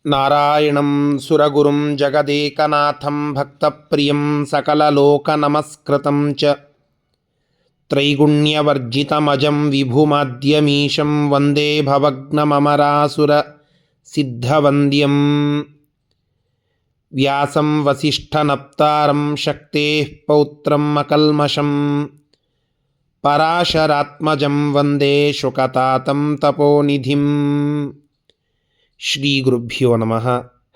ನಾರಾಯಣಂ ಸುರಗುರುಂ ಜಗದೇಕನಾಥಂ ಭಕ್ತಪ್ರಿಯಂ ಸಕಲಲೋಕನಮಸ್ಕೃತಂ ಚ ತ್ರೈಗುಣ್ಯವರ್ಜಿತಮಜಂ ವಿಭುಮಾದ್ಯಮೀಶಂ ವಂದೇ ಭವಗ್ನಮರಾಸುರ ಸಿದ್ಧವಂದ್ಯಂ ವ್ಯಾಸಂ ವಸಿಷ್ಠನಪ್ತಾರಂ ಶಕ್ತೇಃ ಪೌತ್ರಂ ಅಕಲ್ಮಷಂ ಪರಾಶರಾತ್ಮಜಂ ವಂದೇ ಶುಕತಾತಂ ತಪೋನಿಧಿಂ. ಶ್ರೀ ಗುರುಭ್ಯೋ ನಮಃ.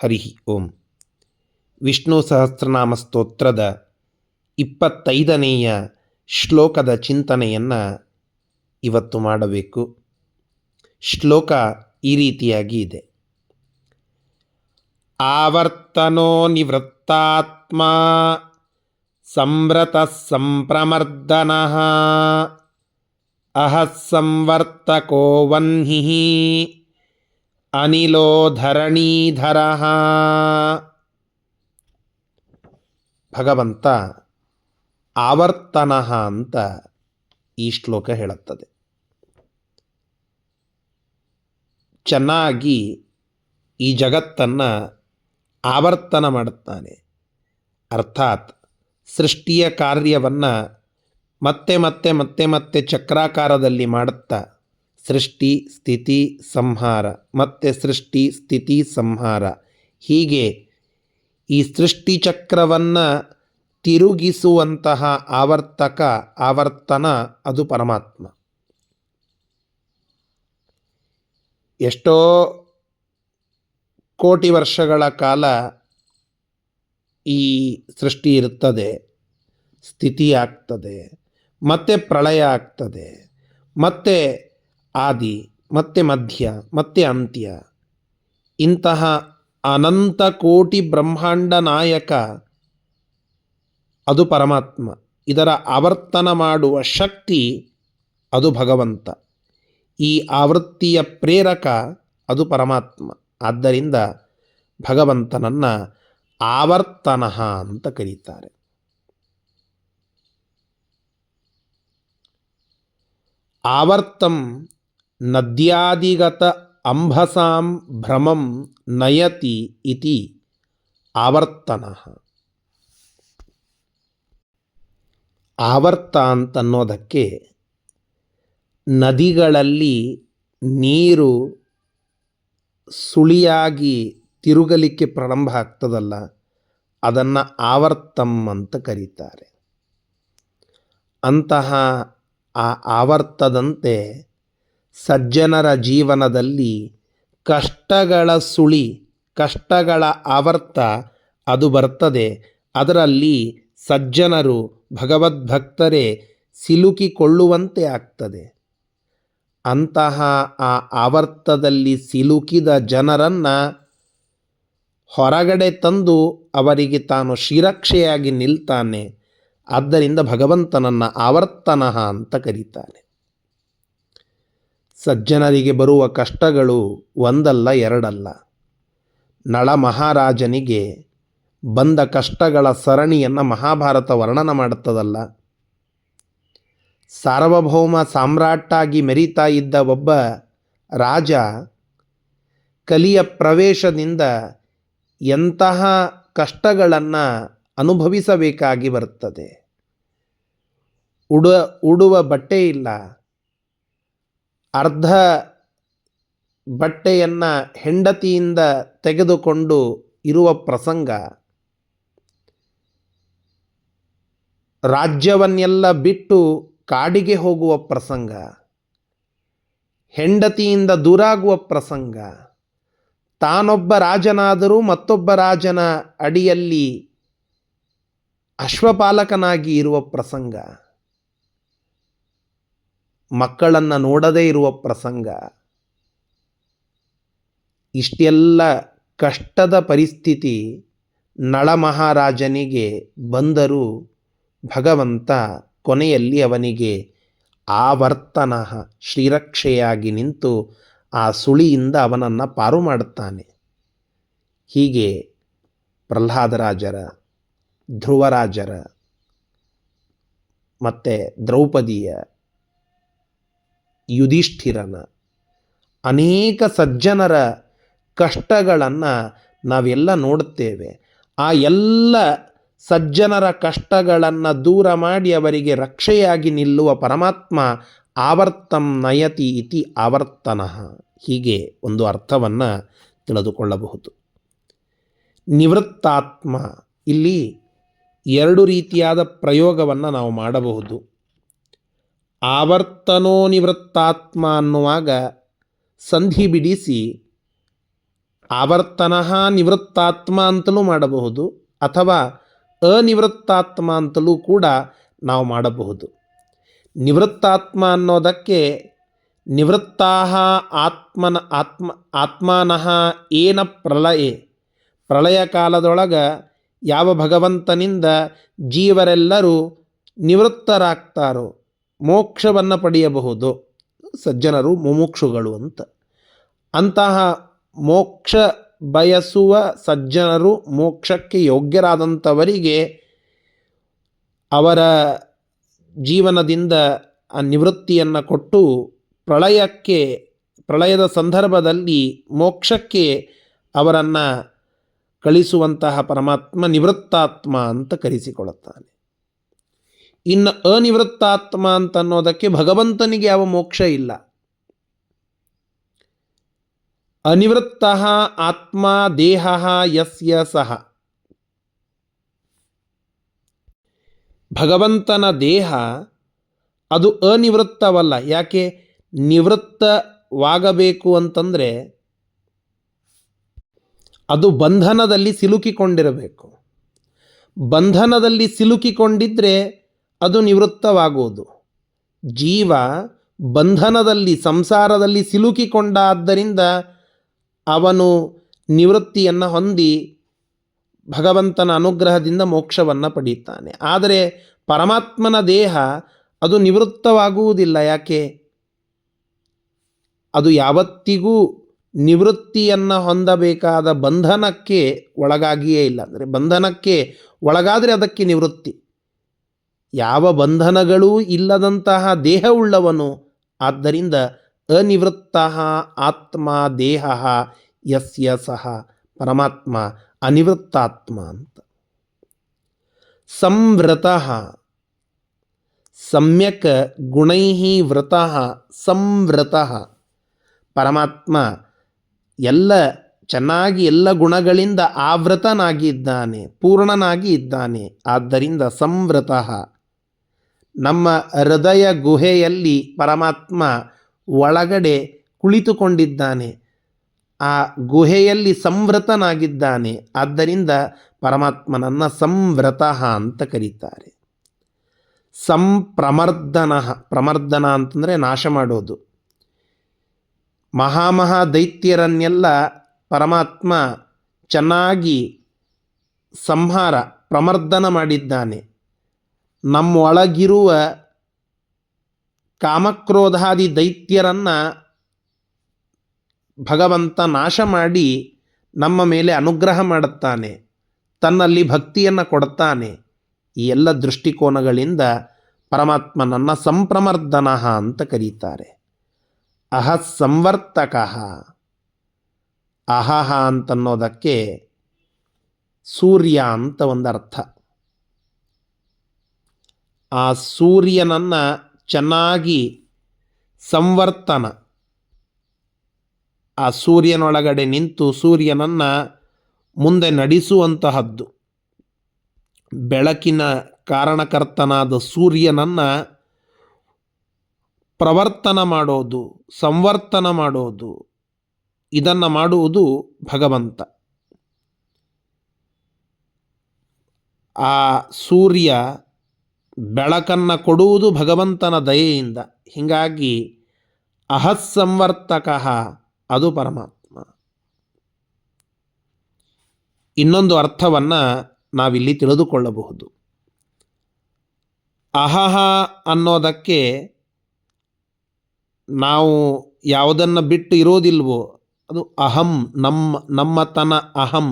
ಹರಿ ಓಂ. ವಿಷ್ಣು ಸಹಸ್ರನಾಮ ಸ್ತೋತ್ರದ 25ನೇಯ ಶ್ಲೋಕದ ಚಿಂತನೆಯನ್ನು ಇವತ್ತು ಮಾಡಬೇಕು. ಶ್ಲೋಕ ಈ ರೀತಿಯಾಗಿ ಇದೆ. ಆವರ್ತನೋ ನಿವೃತ್ತಾತ್ಮ ಸಂವ್ರತಃ ಸಂಪ್ರಮರ್ದನಃ ಅಹಃ ಸಂವರ್ತಕೋ ವಹ್ನಿಃ ಅನಿಲೋ ಧರಣೀಧರಃ. ಭಗವಂತ ಆವರ್ತನಃ ಅಂತ ಈ ಶ್ಲೋಕ ಹೇಳುತ್ತದೆ. ಚೆನ್ನಾಗಿ ಈ ಜಗತ್ತನ್ನು ಆವರ್ತನ ಮಾಡುತ್ತಾನೆ. ಅರ್ಥಾತ್ ಸೃಷ್ಟಿಯ ಕಾರ್ಯವನ್ನು ಮತ್ತೆ ಮತ್ತೆ ಮತ್ತೆ ಮತ್ತೆ ಚಕ್ರಾಕಾರದಲ್ಲಿ ಮಾಡುತ್ತಾ ಸೃಷ್ಟಿ ಸ್ಥಿತಿ ಸಂಹಾರ ಮತ್ತೆ ಸೃಷ್ಟಿ ಸ್ಥಿತಿ ಸಂಹಾರ, ಹೀಗೆ ಈ ಸೃಷ್ಟಿ ಚಕ್ರವನ್ನು ತಿರುಗಿಸುವಂತಹ ಆವರ್ತಕ ಆವರ್ತನ ಅದು ಪರಮಾತ್ಮ. ಎಷ್ಟೋ ಕೋಟಿ ವರ್ಷಗಳ ಕಾಲ ಈ ಸೃಷ್ಟಿ ಇರುತ್ತದೆ, ಸ್ಥಿತಿ ಆಗ್ತದೆ, ಮತ್ತೆ ಪ್ರಳಯ ಆಗ್ತದೆ, ಮತ್ತೆ ಆದಿ, ಮತ್ತೆ ಮಧ್ಯ, ಮತ್ತೆ ಅಂತ್ಯ. ಇಂತಹ ಅನಂತ ಕೋಟಿ ಬ್ರಹ್ಮಾಂಡ ನಾಯಕ ಅದು ಪರಮಾತ್ಮ. ಇದರ ಆವರ್ತನ ಮಾಡುವ ಶಕ್ತಿ ಅದು ಭಗವಂತ. ಈ ಆವೃತ್ತಿಯ ಪ್ರೇರಕ ಅದು ಪರಮಾತ್ಮ. ಆದ್ದರಿಂದ ಭಗವಂತನನ್ನು ಆವರ್ತನಃ ಅಂತ ಕರೀತಾರೆ. ಆವರ್ತಂ ನದ್ಯಾದಿಗತ ಅಂಬಸಾಂ ಭ್ರಮಂ ನಯತಿ ಇತಿ ಆವರ್ತನಃ. ಆವರ್ತ ಅಂತನ್ನೋದಕ್ಕೆ ನದಿಗಳಲ್ಲಿ ನೀರು ಸುಳಿಯಾಗಿ ತಿರುಗಲಿಕ್ಕೆ ಪ್ರಾರಂಭ ಆಗ್ತದಲ್ಲ, ಅದನ್ನು ಆವರ್ತಂ ಅಂತ ಕರೀತಾರೆ. ಅಂತಹ ಆ ಆವರ್ತದಂತೆ ಸಜ್ಜನರ ಜೀವನದಲ್ಲಿ ಕಷ್ಟಗಳ ಸುಳಿ, ಕಷ್ಟಗಳ ಆವರ್ತ ಅದು ಬರ್ತದೆ. ಅದರಲ್ಲಿ ಸಜ್ಜನರು ಭಗವದ್ಭಕ್ತರೇ ಸಿಲುಕಿಕೊಳ್ಳುವಂತೆ ಆಗ್ತದೆ. ಅಂತಹ ಆ ಆವರ್ತದಲ್ಲಿ ಸಿಲುಕಿದ ಜನರನ್ನು ಹೊರಗಡೆ ತಂದು ಅವರಿಗೆ ತಾನು ಶ್ರೀರಕ್ಷೆಯಾಗಿ ನಿಲ್ತಾನೆ. ಆದ್ದರಿಂದ ಭಗವಂತನನ್ನು ಆವರ್ತನಃ ಅಂತ ಕರೀತಾರೆ. ಸಜ್ಜನರಿಗೆ ಬರುವ ಕಷ್ಟಗಳು ಒಂದಲ್ಲ ಎರಡಲ್ಲ. ನಳ ಮಹಾರಾಜನಿಗೆ ಬಂದ ಕಷ್ಟಗಳ ಸರಣಿಯನ್ನು ಮಹಾಭಾರತ ವರ್ಣನ ಮಾಡುತ್ತದಲ್ಲ. ಸಾರ್ವಭೌಮ ಸಾಮ್ರಾಟಾಗಿ ಮೆರೀತಾ ಇದ್ದ ಒಬ್ಬ ರಾಜ ಕಲಿಯ ಪ್ರವೇಶದಿಂದ ಎಂತಹ ಕಷ್ಟಗಳನ್ನು ಅನುಭವಿಸಬೇಕಾಗಿ ಬರುತ್ತದೆ. ಉಡುವ ಬಟ್ಟೆ ಇಲ್ಲ, ಅರ್ಧ ಬಟ್ಟೆಯನ್ನು ಹೆಂಡತಿಯಿಂದ ತೆಗೆದುಕೊಂಡು ಇರುವ ಪ್ರಸಂಗ, ರಾಜ್ಯವನ್ನೆಲ್ಲ ಬಿಟ್ಟು ಕಾಡಿಗೆ ಹೋಗುವ ಪ್ರಸಂಗ, ಹೆಂಡತಿಯಿಂದ ದೂರಾಗುವ ಪ್ರಸಂಗ, ತಾನೊಬ್ಬ ರಾಜನಾದರೂ ಮತ್ತೊಬ್ಬ ರಾಜನ ಅಡಿಯಲ್ಲಿ ಅಶ್ವಪಾಲಕನಾಗಿ ಇರುವ ಪ್ರಸಂಗ, ಮಕ್ಕಳನ್ನು ನೋಡದೇ ಇರುವ ಪ್ರಸಂಗ, ಇಷ್ಟೆಲ್ಲ ಕಷ್ಟದ ಪರಿಸ್ಥಿತಿ ನಳ ಮಹಾರಾಜನಿಗೆ ಬಂದರೂ ಭಗವಂತ ಕೊನೆಯಲ್ಲಿ ಅವನಿಗೆ ಆವರ್ತನಃ ಶ್ರೀರಕ್ಷೆಯಾಗಿ ನಿಂತು ಆ ಸುಳಿಯಿಂದ ಅವನನ್ನು ಪಾರು ಮಾಡುತ್ತಾನೆ. ಹೀಗೆ ಪ್ರಹ್ಲಾದರಾಜರ, ಧ್ರುವರಾಜರ ಮತ್ತು ದ್ರೌಪದಿಯ, ಯುಧಿಷ್ಠಿರನ, ಅನೇಕ ಸಜ್ಜನರ ಕಷ್ಟಗಳನ್ನು ನಾವೆಲ್ಲ ನೋಡುತ್ತೇವೆ. ಆ ಎಲ್ಲ ಸಜ್ಜನರ ಕಷ್ಟಗಳನ್ನು ದೂರ ಮಾಡಿ ಅವರಿಗೆ ರಕ್ಷೆಯಾಗಿ ನಿಲ್ಲುವ ಪರಮಾತ್ಮ ಆವರ್ತಂ ನಯತಿ ಇತಿ ಆವರ್ತನಃ. ಹೀಗೆ ಒಂದು ಅರ್ಥವನ್ನು ತಿಳಿದುಕೊಳ್ಳಬಹುದು. ನಿವೃತ್ತಾತ್ಮ, ಇಲ್ಲಿ ಎರಡು ರೀತಿಯಾದ ಪ್ರಯೋಗವನ್ನು ನಾವು ಮಾಡಬಹುದು. ಆವರ್ತನೋ ನಿವೃತ್ತಾತ್ಮ ಅನ್ನುವಾಗ ಸಂಧಿ ಬಿಡಿಸಿ ಆವರ್ತನಃ ನಿವೃತ್ತಾತ್ಮ ಅಂತಲೂ ಮಾಡಬಹುದು, ಅಥವಾ ಅನಿವೃತ್ತಾತ್ಮ ಅಂತಲೂ ಕೂಡ ನಾವು ಮಾಡಬಹುದು. ನಿವೃತ್ತಾತ್ಮ ಅನ್ನೋದಕ್ಕೆ ನಿವೃತ್ತಾಃ ಆತ್ಮನಃ ಏನ ಪ್ರಳಯೇ, ಪ್ರಳಯ ಕಾಲದೊಳಗೆ ಯಾವ ಭಗವಂತನಿಂದ ಜೀವರೆಲ್ಲರೂ ನಿವೃತ್ತರಾಗ್ತಾರೋ ಮೋಕ್ಷವನ್ನು ಪಡೆಯಬಹುದು. ಸಜ್ಜನರು ಮುಮುಕ್ಷುಗಳು ಅಂತ. ಅಂತಹ ಮೋಕ್ಷ ಬಯಸುವ ಸಜ್ಜನರು, ಮೋಕ್ಷಕ್ಕೆ ಯೋಗ್ಯರಾದಂಥವರಿಗೆ ಅವರ ಜೀವನದಿಂದ ಆ ನಿವೃತ್ತಿಯನ್ನು ಕೊಟ್ಟು ಪ್ರಳಯದ ಸಂದರ್ಭದಲ್ಲಿ ಮೋಕ್ಷಕ್ಕೆ ಅವರನ್ನು ಕಳಿಸುವಂತಹ ಪರಮಾತ್ಮ ನಿವೃತ್ತಾತ್ಮ ಅಂತ ಕರೆಸಿಕೊಳ್ಳುತ್ತಾನೆ. ಇನ್ನು ಅನಿವೃತ್ತಾತ್ಮ ಅಂತನ್ನೋದಕ್ಕೆ ಭಗವಂತನಿಗೆ ಯಾವ ಮೋಕ್ಷ ಇಲ್ಲ. ಅನಿವೃತ್ತಃ ಆತ್ಮ ದೇಹ ಯಸ್ಯ ಸಹ, ಭಗವಂತನ ದೇಹ ಅದು ಅನಿವೃತ್ತವಲ್ಲ. ಯಾಕೆ? ನಿವೃತ್ತವಾಗಬೇಕು ಅಂತಂದರೆ ಅದು ಬಂಧನದಲ್ಲಿ ಸಿಲುಕಿಕೊಂಡಿರಬೇಕು. ಬಂಧನದಲ್ಲಿ ಸಿಲುಕಿಕೊಂಡಿದ್ದರೆ ಅದು ನಿವೃತ್ತವಾಗುವುದು. ಜೀವ ಬಂಧನದಲ್ಲಿ, ಸಂಸಾರದಲ್ಲಿ ಸಿಲುಕಿಕೊಂಡಾದ್ದರಿಂದ ಅವನು ನಿವೃತ್ತಿಯನ್ನು ಹೊಂದಿ ಭಗವಂತನ ಅನುಗ್ರಹದಿಂದ ಮೋಕ್ಷವನ್ನು ಪಡೆಯುತ್ತಾನೆ. ಆದರೆ ಪರಮಾತ್ಮನ ದೇಹ ಅದು ನಿವೃತ್ತವಾಗುವುದಿಲ್ಲ. ಯಾಕೆ? ಅದು ಯಾವತ್ತಿಗೂ ನಿವೃತ್ತಿಯನ್ನು ಹೊಂದಬೇಕಾದ ಬಂಧನಕ್ಕೆ ಒಳಗಾಗಿಯೇ ಇಲ್ಲ. ಅಂದರೆ ಬಂಧನಕ್ಕೆ ಒಳಗಾದರೆ ಅದಕ್ಕೆ ನಿವೃತ್ತಿ. ಯಾವ ಬಂಧನಗಳೂ ಇಲ್ಲದಂತಹ ದೇಹವುಳ್ಳವನು. ಆದ್ದರಿಂದ ಅನಿವೃತ್ತಃ ಆತ್ಮ ದೇಹ ಯಸ್ಯ ಸಹ, ಪರಮಾತ್ಮ ಅನಿವೃತ್ತಾತ್ಮ ಅಂತ. ಸಂವೃತಃ, ಸಮ್ಯಕ್ ಗುಣೈಃ ವೃತಃ ಸಂವೃತಃ, ಪರಮಾತ್ಮ ಎಲ್ಲ ಚೆನ್ನಾಗಿ ಎಲ್ಲ ಗುಣಗಳಿಂದ ಆವೃತನಾಗಿದ್ದಾನೆ, ಪೂರ್ಣನಾಗಿ ಇದ್ದಾನೆ. ಆದ್ದರಿಂದ ಸಂವೃತಃ, ನಮ್ಮ ಹೃದಯ ಗುಹೆಯಲ್ಲಿ ಪರಮಾತ್ಮ ಒಳಗಡೆ ಕುಳಿತುಕೊಂಡಿದ್ದಾನೆ. ಆ ಗುಹೆಯಲ್ಲಿ ಸಂವೃತನಾಗಿದ್ದಾನೆ. ಆದ್ದರಿಂದ ಪರಮಾತ್ಮನನ್ನು ಸಂವೃತಃ ಅಂತ ಕರೀತಾರೆ. ಸಂಪ್ರಮರ್ದನ, ಪ್ರಮರ್ದನ ಅಂತಂದರೆ ನಾಶ ಮಾಡೋದು. ದೈತ್ಯರನ್ನೆಲ್ಲ ಪರಮಾತ್ಮ ಚೆನ್ನಾಗಿ ಸಂಹಾರ, ಪ್ರಮರ್ದನ ಮಾಡಿದ್ದಾನೆ. ನಮ್ಮೊಳಗಿರುವ ಕಾಮಕ್ರೋಧಾದಿ ದೈತ್ಯರನ್ನು ಭಗವಂತ ನಾಶ ಮಾಡಿ ನಮ್ಮ ಮೇಲೆ ಅನುಗ್ರಹ ಮಾಡುತ್ತಾನೆ, ತನ್ನಲ್ಲಿ ಭಕ್ತಿಯನ್ನು ಕೊಡುತ್ತಾನೆ. ಈ ಎಲ್ಲ ದೃಷ್ಟಿಕೋನಗಳಿಂದ ಪರಮಾತ್ಮನನ್ನು ಸಂಪ್ರಮರ್ದನ ಅಂತ ಕರೀತಾರೆ. ಅಹ ಸಂವರ್ತಕ, ಅಹಹ ಅಂತನ್ನೋದಕ್ಕೆ ಸೂರ್ಯ ಅಂತ ಒಂದು ಅರ್ಥ. ಆ ಸೂರ್ಯನನ್ನು ಚೆನ್ನಾಗಿ ಸಂವರ್ತನ, ಆ ಸೂರ್ಯನೊಳಗಡೆ ನಿಂತು ಸೂರ್ಯನನ್ನು ಮುಂದೆ ನಡೆಸುವಂತಹದ್ದು. ಬೆಳಕಿನ ಕಾರಣಕರ್ತನಾದ ಸೂರ್ಯನನ್ನು ಪ್ರವರ್ತನ ಮಾಡೋದು, ಸಂವರ್ತನ ಮಾಡೋದು, ಇದನ್ನು ಮಾಡುವುದು ಭಗವಂತ. ಆ ಸೂರ್ಯ ಬೆಳಕನ್ನು ಕೊಡುವುದು ಭಗವಂತನ ದಯೆಯಿಂದ. ಹೀಗಾಗಿ ಅಹಸ್ಸಂವರ್ತಕ ಅದು ಪರಮಾತ್ಮ. ಇನ್ನೊಂದು ಅರ್ಥವನ್ನು ನಾವಿಲ್ಲಿ ತಿಳಿದುಕೊಳ್ಳಬಹುದು. ಅಹಹ ಅನ್ನೋದಕ್ಕೆ ನಾವು ಯಾವುದನ್ನು ಬಿಟ್ಟು ಇರೋದಿಲ್ವೋ ಅದು ಅಹಂ, ನಮ್ಮತನ ಅಹಂ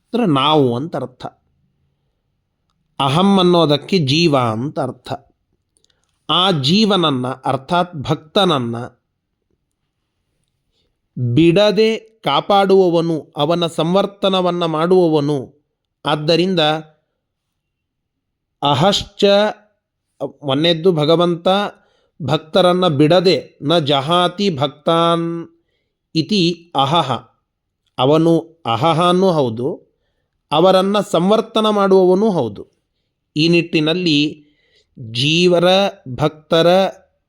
ಅಂದರೆ ನಾವು ಅಂತ ಅರ್ಥ. ಅಹಂ ಅನ್ನೋದಕ್ಕೆ ಜೀವ ಅಂತ ಅರ್ಥ. ಆ ಜೀವನನ್ನು ಅರ್ಥಾತ್ ಭಕ್ತನನ್ನು ಬಿಡದೆ ಕಾಪಾಡುವವನು, ಅವನ ಸಂವರ್ತನವನ್ನು ಮಾಡುವವನು. ಆದ್ದರಿಂದ ಅಹಶ್ಚ, ಮೊನ್ನೆದ್ದು ಭಗವಂತ ಭಕ್ತರನ್ನು ಬಿಡದೆ ನ ಜಹಾತಿ ಭಕ್ತಾನ್ ಇತಿ ಅಹಹ, ಅವನು ಅಹಹನೂ ಹೌದು, ಅವರನ್ನು ಸಂವರ್ತನ ಮಾಡುವವನೂ ಹೌದು. ಈ ನಿಟ್ಟಿನಲ್ಲಿ ಜೀವರ ಭಕ್ತರ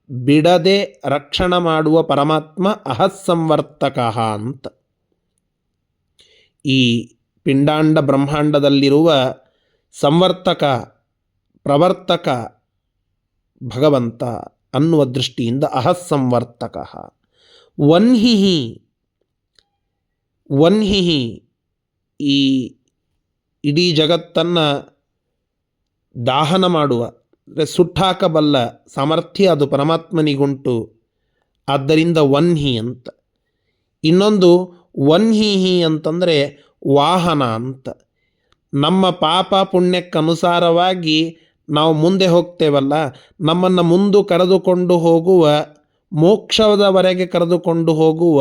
ಬಿಡದೆ ರಕ್ಷಣೆ ಮಾಡುವ ಪರಮಾತ್ಮ ಅಹಸ್ಸಂವರ್ತಕ ಅಂತ. ಈ ಪಿಂಡಾಂಡ ಬ್ರಹ್ಮಾಂಡದಲ್ಲಿರುವ ಸಂವರ್ತಕ ಪ್ರವರ್ತಕ ಭಗವಂತ ಅನ್ನುವ ದೃಷ್ಟಿಯಿಂದ ಅಹಸ್ಸಂವರ್ತಕ. ವನ್ಹಿಹಿ, ವನ್ಹಿಹಿ ಈ ಇಡೀ ಜಗತ್ತನ್ನು ದಾಹನ ಮಾಡುವ, ಸುಟ್ಟಾಕಬಲ್ಲ ಸಾಮರ್ಥ್ಯ ಅದು ಪರಮಾತ್ಮನಿಗುಂಟು. ಆದ್ದರಿಂದ ವನ್ಹಿ ಅಂತ. ಇನ್ನೊಂದು ವನ್ಹಿಹಿ ಅಂತಂದರೆ ವಾಹನ ಅಂತ. ನಮ್ಮ ಪಾಪ ಪುಣ್ಯಕ್ಕನುಸಾರವಾಗಿ ನಾವು ಮುಂದೆ ಹೋಗ್ತೇವಲ್ಲ, ನಮ್ಮನ್ನು ಮುಂದೆ ಕರೆದುಕೊಂಡು ಹೋಗುವ, ಮೋಕ್ಷದವರೆಗೆ ಕರೆದುಕೊಂಡು ಹೋಗುವ,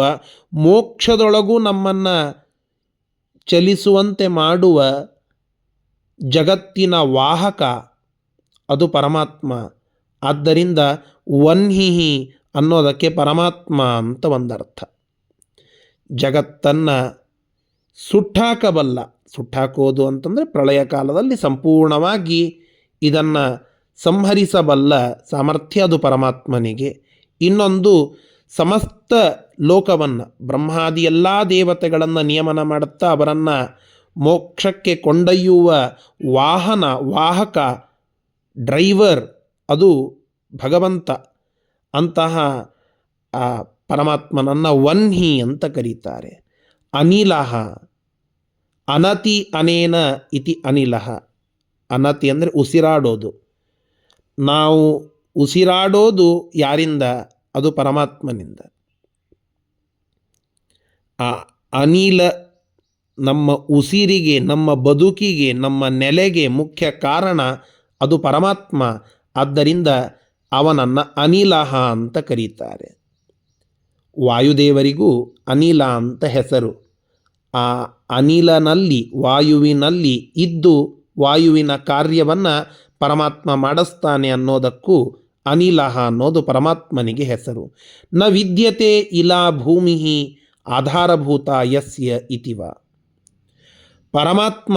ಮೋಕ್ಷದೊಳಗೂ ನಮ್ಮನ್ನು ಚಲಿಸುವಂತೆ ಮಾಡುವ ಜಗತ್ತಿನ ವಾಹಕ ಅದು ಪರಮಾತ್ಮ. ಆದ್ದರಿಂದ ವನ್ಹಿಹಿ ಅನ್ನೋದಕ್ಕೆ ಪರಮಾತ್ಮ ಅಂತ ಒಂದರ್ಥ. ಜಗತ್ತನ್ನು ಸುಟ್ಟಾಕಬಲ್ಲ, ಸುಟ್ಟಾಕೋದು ಅಂತಂದರೆ ಪ್ರಳಯ ಕಾಲದಲ್ಲಿ ಸಂಪೂರ್ಣವಾಗಿ ಇದನ್ನು ಸಂಹರಿಸಬಲ್ಲ ಸಾಮರ್ಥ್ಯ ಅದು ಪರಮಾತ್ಮನಿಗೆ. ಇನ್ನೊಂದು ಸಮಸ್ತ ಲೋಕವನ್ನು, ಬ್ರಹ್ಮಾದಿ ಎಲ್ಲ ದೇವತೆಗಳನ್ನು ನಿಯಮನ ಮಾಡುತ್ತಾ ಅವರನ್ನು ಮೋಕ್ಷಕ್ಕೆ ಕೊಂಡೊಯ್ಯುವ ವಾಹನ, ವಾಹಕ, ಡ್ರೈವರ್ ಅದು ಭಗವಂತ. ಅಂತಹ ಆ ಪರಮಾತ್ಮನನ್ನು ವನ್ಹಿ ಅಂತ ಕರೀತಾರೆ. ಅನಿಲಹ, ಅನತಿ ಅನೇನ ಇತಿ ಅನಿಲಹ. ಅನತಿ ಅಂದರೆ ಉಸಿರಾಡೋದು. ನಾವು ಉಸಿರಾಡೋದು ಯಾರಿಂದ? ಅದು ಪರಮಾತ್ಮನಿಂದ. ಆ ಅನಿಲ ನಮ್ಮ ಉಸಿರಿಗೆ, ನಮ್ಮ ಬದುಕಿಗೆ, ನಮ್ಮ ನೆಲೆಗೆ ಮುಖ್ಯ ಕಾರಣ ಅದು ಪರಮಾತ್ಮ. ಆದ್ದರಿಂದ ಅವನನ್ನು ಅನಿಲಹ ಅಂತ ಕರೀತಾರೆ. ವಾಯುದೇವರಿಗೂ ಅನಿಲ ಅಂತ ಹೆಸರು. ಆ ಅನಿಲನಲ್ಲಿ, ವಾಯುವಿನಲ್ಲಿ ಇದ್ದು ವಾಯುವಿನ ಕಾರ್ಯವನ್ನು ಪರಮಾತ್ಮ ಮಾಡಿಸ್ತಾನೆ ಅನ್ನೋದಕ್ಕೂ ಅನಿಲಹ ಅನ್ನೋದು ಪರಮಾತ್ಮನಿಗೆ ಹೆಸರು. ನ ವಿದ್ಯತೆ ಇಲಾ ಭೂಮಿ ಆಧಾರಭೂತ ಯಸ್ಯ ಇತಿವ. ಪರಮಾತ್ಮ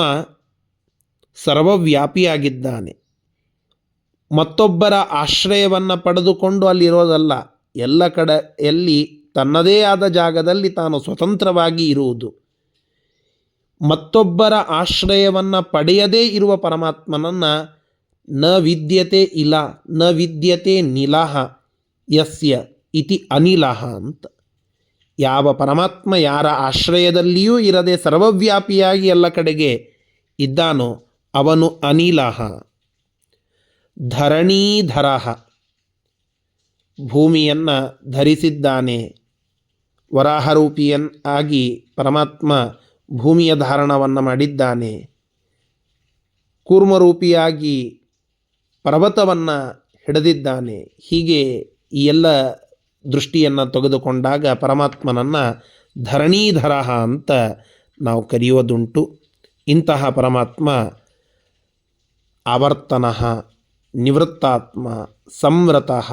ಸರ್ವವ್ಯಾಪಿಯಾಗಿದ್ದಾನೆ. ಮತ್ತೊಬ್ಬರ ಆಶ್ರಯವನ್ನು ಪಡೆದುಕೊಂಡು ಅಲ್ಲಿರೋದಲ್ಲ, ಎಲ್ಲ ಕಡೆಯಲ್ಲಿ ತನ್ನದೇ ಆದ ಜಾಗದಲ್ಲಿ ತಾನು ಸ್ವತಂತ್ರವಾಗಿ ಇರುವುದು. ಮತ್ತೊಬ್ಬರ ಆಶ್ರಯವನ್ನು ಪಡೆಯದೇ ಇರುವ ಪರಮಾತ್ಮನನ್ನು ನ ವಿದ್ಯತೆ ಇಲ್ಲ, ನ ವಿದ್ಯತೆ ನಿಲಹ ಯಸ್ಯ ಇತಿ ಅನಿಲಹ ಅಂತ. ಯಾವ ಪರಮಾತ್ಮ ಯಾರ ಆಶ್ರಯದಲ್ಲಿಯೂ ಇರದೆ ಸರ್ವವ್ಯಾಪಿಯಾಗಿ ಎಲ್ಲ ಕಡೆಗೆ ಇದ್ದಾನೋ ಅವನು ಅನಿಲಹ. ಧರಣೀಧರಃ, ಭೂಮಿಯನ್ನು ಧರಿಸಿದ್ದಾನೆ. ವರಾಹರೂಪಿಯನ್ನಾಗಿ ಪರಮಾತ್ಮ ಭೂಮಿಯ ಧಾರಣವನ್ನು ಮಾಡಿದ್ದಾನೆ. ಕೂರ್ಮರೂಪಿಯಾಗಿ ಪರ್ವತವನ್ನು ಹಿಡಿದಿದ್ದಾನೆ. ಹೀಗೆ ಈ ಎಲ್ಲ ದೃಷ್ಟಿಯನ್ನು ತೆಗೆದುಕೊಂಡಾಗ ಪರಮಾತ್ಮನನ್ನು ಧರಣೀಧರ ಅಂತ ನಾವು ಕರೆಯೋದುಂಟು. ಇಂತಹ ಪರಮಾತ್ಮ ಆವರ್ತನಃ, ನಿವೃತ್ತಾತ್ಮ, ಸಂವೃತಃ,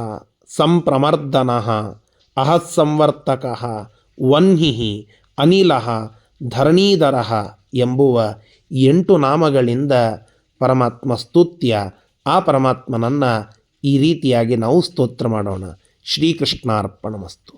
ಸಂಪ್ರಮರ್ದನಃ, ಅಹಸ್ಸಂವರ್ತಕಃ, ವನ್ಹಿಃ, ಅನಿಲಃ, ಧರಣೀಧರಃ ಎಂಬುವ 8 ನಾಮಗಳಿಂದ ಪರಮಾತ್ಮ ಸ್ತುತ್ಯ. ಆ ಪರಮಾತ್ಮನನ್ನು ಈ ರೀತಿಯಾಗಿ ನಾವು ಸ್ತೋತ್ರ ಮಾಡೋಣ. ಶ್ರೀಕೃಷ್ಣಾರ್ಪಣಮಸ್ತು.